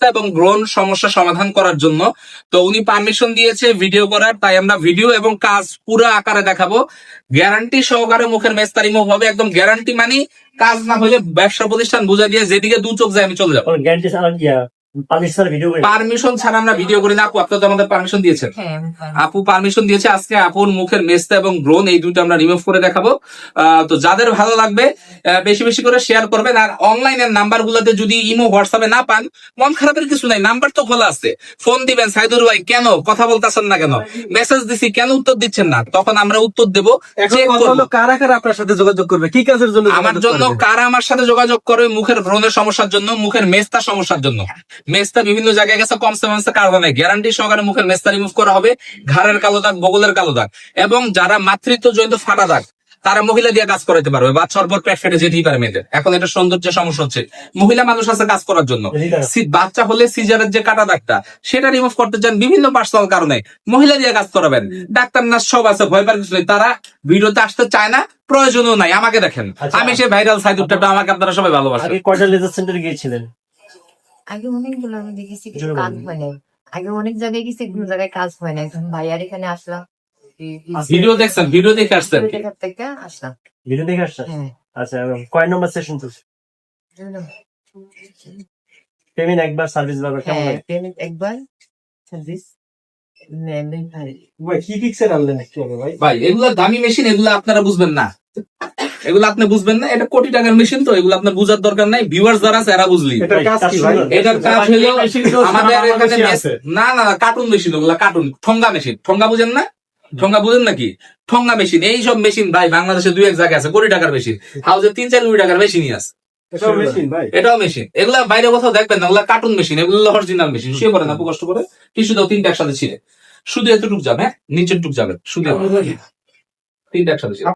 মেস্তা এবং ব্রণ সমস্যা সমাধান করার জন্য। তো উনি পারমিশন দিয়েছে ভিডিও করার, তাই আমরা ভিডিও এবং কাজ পুরো আকারে দেখাবো। গ্যারান্টি সহকারে মুখের মেস্তা রিমুভ হবে, একদম গ্যারান্টি মানে কাজ না হলে ব্যবসা প্রতিষ্ঠান বুঝা দিয়ে যেদিকে দু চোখ যায় আমি চলে যাবো। গ্যারান্টি পারমিশন ছাড়া আমরা ভিডিও করি না। আপু আপনার তো আমাদের পারমিশন দিয়েছেন। আপু পারমিশন দিয়েছে। আজকে আপুর মুখের মেস্তা এবং ব্রণ এই দুটো আমরা রিমুভ করে দেখাবো। তো যাদের ভালো লাগবে বেশি বেশি করে শেয়ার করবেন। আর অনলাইনের নাম্বার গুলোতে যদি ইমো হোয়াটসঅ্যাপে না পান, মন খারাপের কিছু নাই, নাম্বার তো খোলা আছে, ফোন দিবেন। সাইদুর ভাই কেন কথা বলতেছেন না, কেন মেসেজ দিছি কেন উত্তর দিচ্ছেন না, তখন আমরা উত্তর দেবো। কারা কারা আপনার সাথে যোগাযোগ করবে, কি কাজের জন্য? আমার জন্য কারা আমার সাথে যোগাযোগ করবে? মুখের ব্রণের সমস্যার জন্য, মুখের মেস্তা সমস্যার জন্য। মেস্তা বিভিন্ন জায়গায় গেছে, কমসে কমসে কারণে গ্যারান্টি সহকারে মুখের মেস্তা রিমুভ করা হবে। ঘাড়ের কালো দাগ, বগলের কালো দাগ, এবং যারা মাতৃত্ব জনিত ফাটা দাগ তারা মহিলা দিয়ে কাজ করাতে পারবে। বাচ্চার পর পেট ফেটে যেতেই পারে মেয়েদের। এখন এটা সৌন্দর্যের সমস্যা হচ্ছে, মহিলা মানুষ আছে কাজ করার জন্য। বাচ্চা হলে সিজারের যে কাটা দাগটা সেটা রিমুভ করতে চান, বিভিন্ন পার্সোনাল কারণে মহিলা দিয়ে কাজ করাবেন। ডাক্তার নার্স সব আছে, ভয় পাওয়ার কিছু নেই। তারা ভিডিওতে আসতে চায় না, প্রয়োজনও নাই। আমাকে দেখেন, আমি সে ভাইরাল সাইদুরটা, আমাকে আপনারা সবাই ভালোবাসেন। কয়টা লেজার সেন্টারে গিয়েছিলেন? আগে অনেকগুলো আমি দেখেছি, কিছু কাজ হয় নাই। আগে অনেক জায়গায় গেছি, কোনো জায়গায় কাজ হয় না। এখন ভাইয়ার এখানে আসলাম, ভিডিও দেখছেন, ভিডিও দেখে আসছেন? ভিডিও দেখার থেকে আসলাম। ভিডিও দেখে আসছেন? হ্যাঁ। আচ্ছা, এবং কয় নম্বর সেশন চলছে? পেমেন্ট একবার, সার্ভিস বারবার, কেমন লাগে? পেমেন্ট একবার, সার্ভিস ভাই কি ফিক্সের আনলেন একটু আগে ভাই? ভাই এগুলা দামি মেশিন, এগুলা আপনারা বুঝবেন না, এগুলো আপনি বুঝবেন না। এটা কোটি টাকার মেশিন, তো এগুলো আপনার বুঝার দরকার নাই। ভিউয়ার্স যারা আছে এরা বুঝলি। এটার কাজ কি ভাই? এটার কাজ হলো আমাদের এখানে না না কার্টুন মেশিন, ওগুলা কার্টুন ঠোঙ্গা মেশিন। ঠোঙ্গা বুঝেন না? ঠোঙ্গা বুঝেন নাকি? ঠোঙ্গা মেশিন, এই সব মেশিন ভাই বাংলাদেশে দুই এক জায়গায় আছে কোটি টাকার মেশিন। হাউসে 3-4 কোটি টাকার মেশিনই আছে। এটাও মেশিন ভাই? এটাও মেশিন। এগুলা বাইরে কোথাও দেখবেন না, ওগুলা কার্টুন মেশিন, এগুলো অরিজিনাল মেশিন। শুয়ে পড়েন আপু কষ্ট করে, টিস্যু দাও 3টা একসাথে ছিঁড়ে, শুধু এতটুক যাবে, হ্যাঁ নিচের টুক যাবে, শুধু 3টা একসাথে ছিঁড়ে।